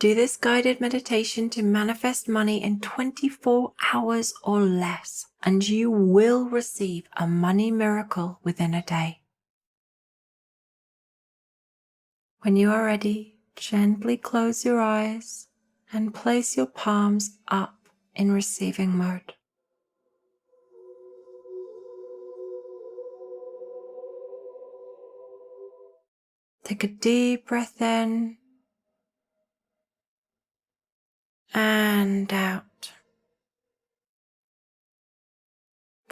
Do this guided meditation to manifest money in 24 hours or less, and you will receive a money miracle within a day. When you are ready, gently close your eyes and place your palms up in receiving mode. Take a deep breath in and out.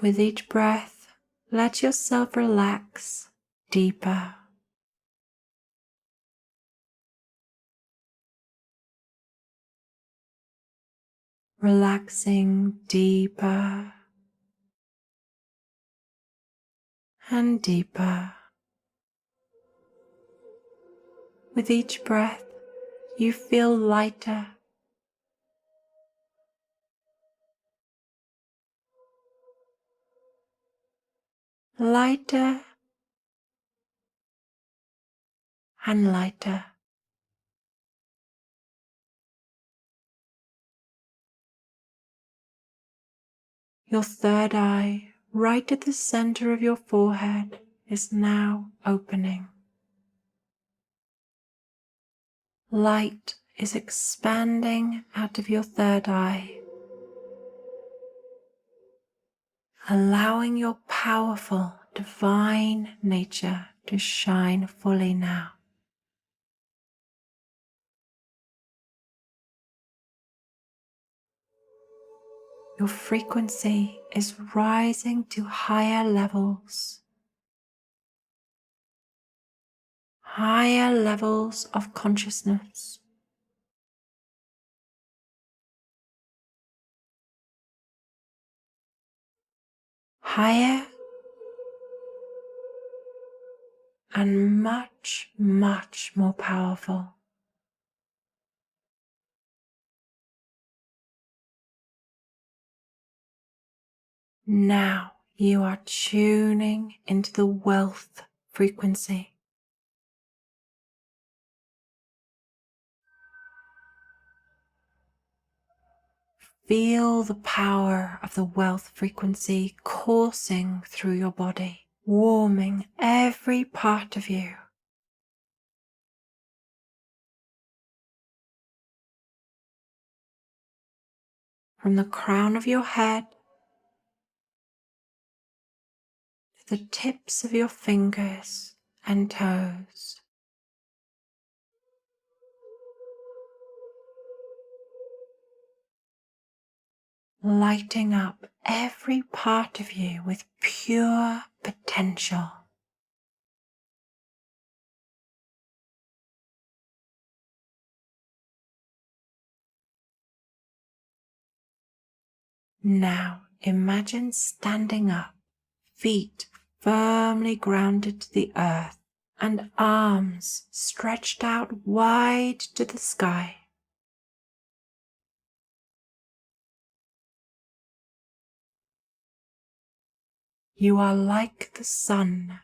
With each breath, let yourself relax deeper. Relaxing deeper and deeper. With each breath, you feel lighter. Lighter and lighter. Your third eye, right at the center of your forehead, is now opening. Light is expanding out of your third eye, allowing your powerful, divine nature to shine fully now. Your frequency is rising to higher levels of consciousness. Higher and much, much more powerful. Now you are tuning into the wealth frequency. Feel the power of the wealth frequency coursing through your body, warming every part of you. From the crown of your head to the tips of your fingers and toes. Lighting up every part of you with pure potential. Now imagine standing up, feet firmly grounded to the earth and arms stretched out wide to the sky. You are like the sun.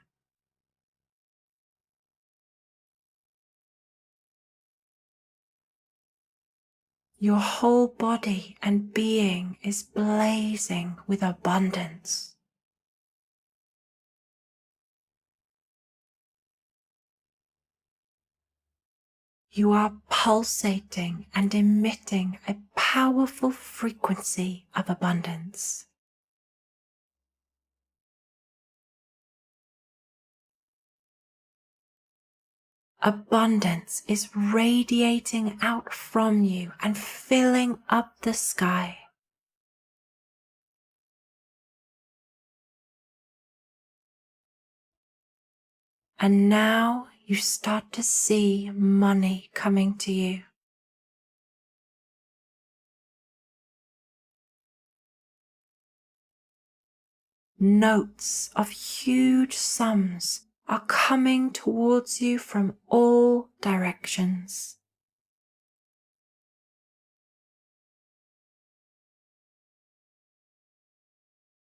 Your whole body and being is blazing with abundance. You are pulsating and emitting a powerful frequency of abundance. Abundance is radiating out from you and filling up the sky. And now you start to see money coming to you. Notes of huge sums are coming towards you from all directions.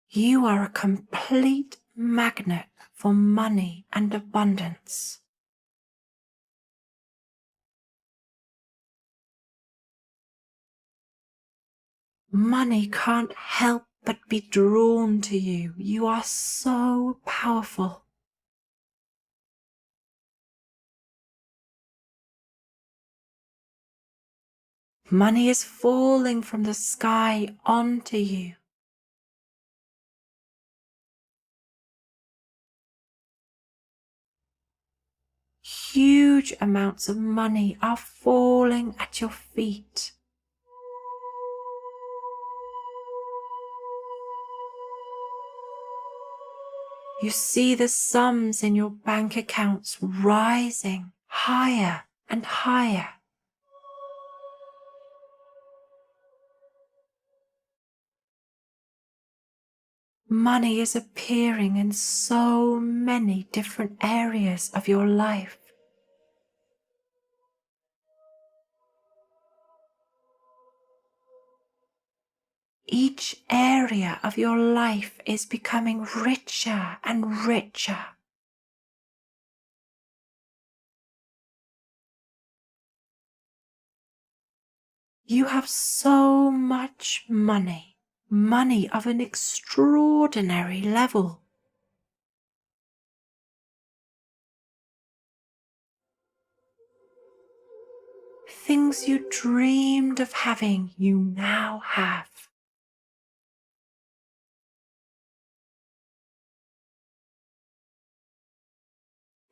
You are a complete magnet for money and abundance. Money can't help but be drawn to you. You are so powerful. Money is falling from the sky onto you. Huge amounts of money are falling at your feet. You see the sums in your bank accounts rising higher and higher. Money is appearing in so many different areas of your life. Each area of your life is becoming richer and richer. You have so much money, money of an extraordinary level. Things you dreamed of having, you now have.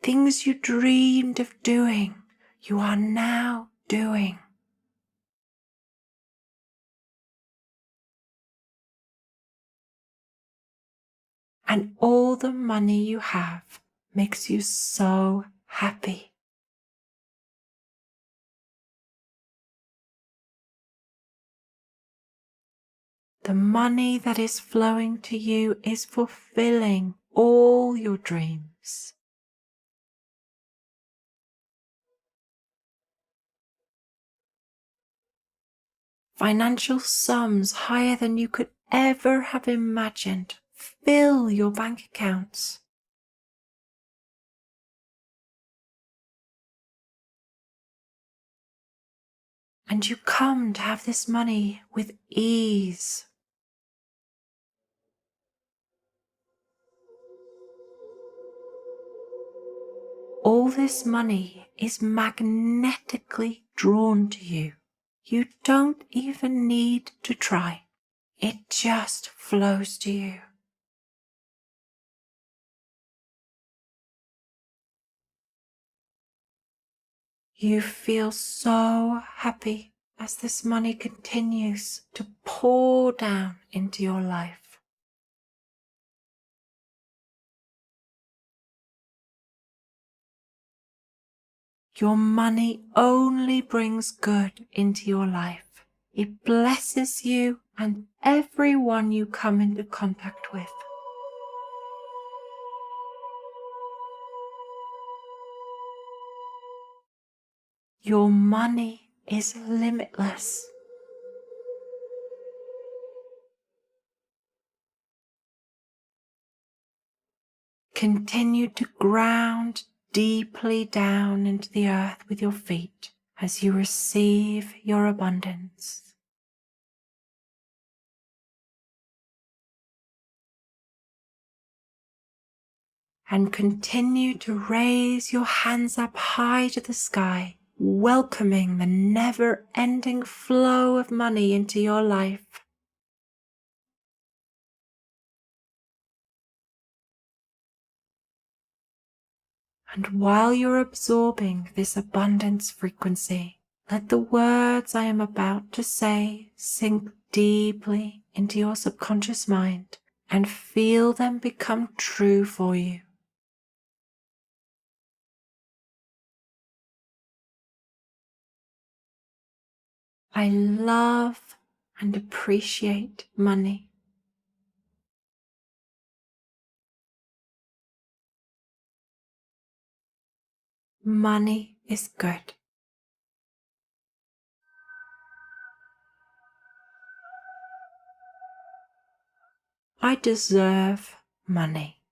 Things you dreamed of doing, you are now doing. And all the money you have makes you so happy. The money that is flowing to you is fulfilling all your dreams. Financial sums higher than you could ever have imagined fill your bank accounts. And you come to have this money with ease. All this money is magnetically drawn to you. You don't even need to try. It just flows to you. You feel so happy as this money continues to pour down into your life. Your money only brings good into your life. It blesses you and everyone you come into contact with. Your money is limitless. Continue to ground deeply down into the earth with your feet as you receive your abundance. And continue to raise your hands up high to the sky, welcoming the never-ending flow of money into your life. And while you're absorbing this abundance frequency, let the words I am about to say sink deeply into your subconscious mind and feel them become true for you. I love and appreciate money. Money is good. I deserve money.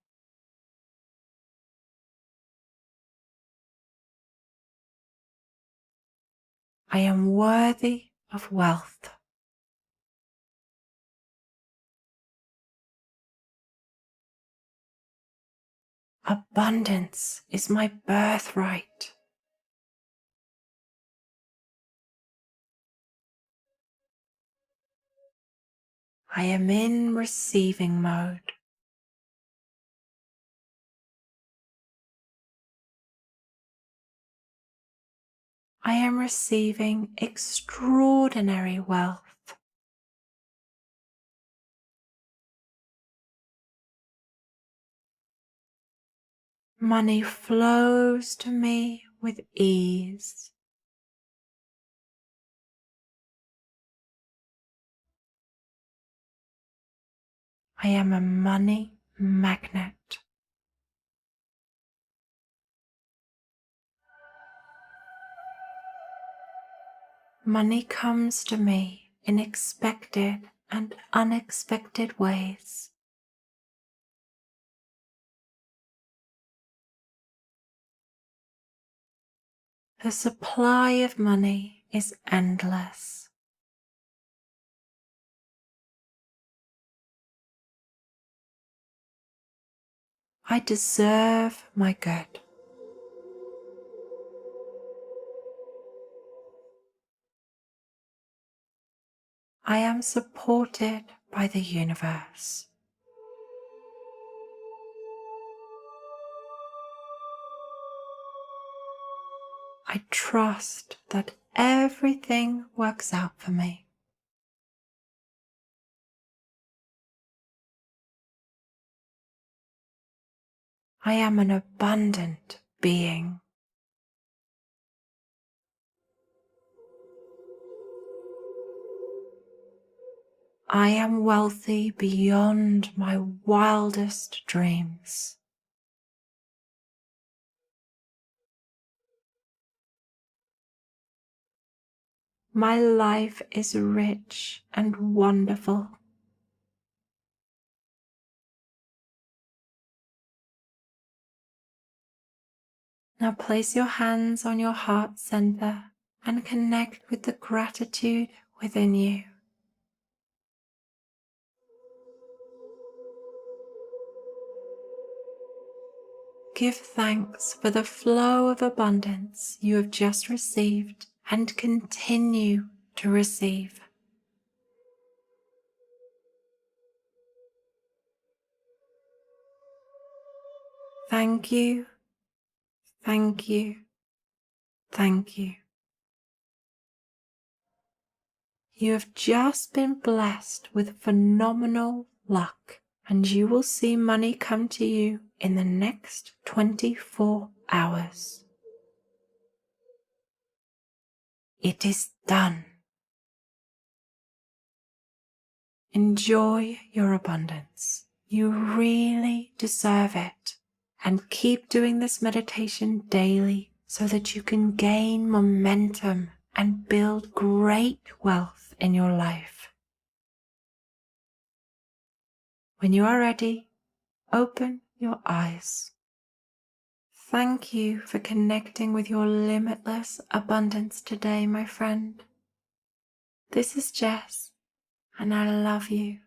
I am worthy of wealth. Abundance is my birthright. I am in receiving mode. I am receiving extraordinary wealth. Money flows to me with ease. I am a money magnet. Money comes to me in expected and unexpected ways. The supply of money is endless. I deserve my good. I am supported by the universe. I trust that everything works out for me. I am an abundant being. I am wealthy beyond my wildest dreams. My life is rich and wonderful. Now place your hands on your heart center and connect with the gratitude within you. Give thanks for the flow of abundance you have just received and continue to receive. Thank you, thank you, thank you. You have just been blessed with phenomenal luck, and you will see money come to you in the next 24 hours. It is done. Enjoy your abundance. You really deserve it. And keep doing this meditation daily so that you can gain momentum and build great wealth in your life. When you are ready, open your eyes. Thank you for connecting with your limitless abundance today, my friend. This is Jess, and I love you.